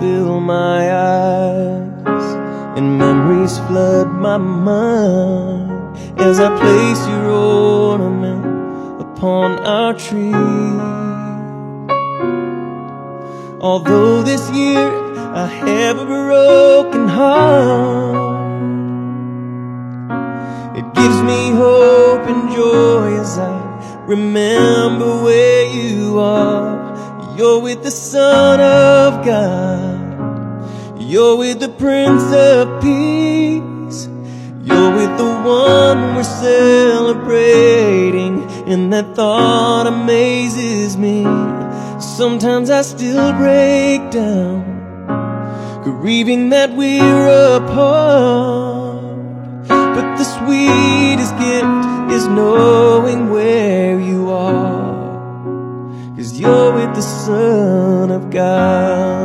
fill my eyes and memories flood my mind as I place your ornament upon our tree. Although this year I have a broken heart, it gives me hope and joy as I remember where you are. You're with the Son of God, you're with the Prince of Peace, you're with the one we're celebrating, and that thought amazes me. Sometimes I still break down, grieving that we're apart, but the sweetest gift is knowing where you are, 'cause you're with the Son of God.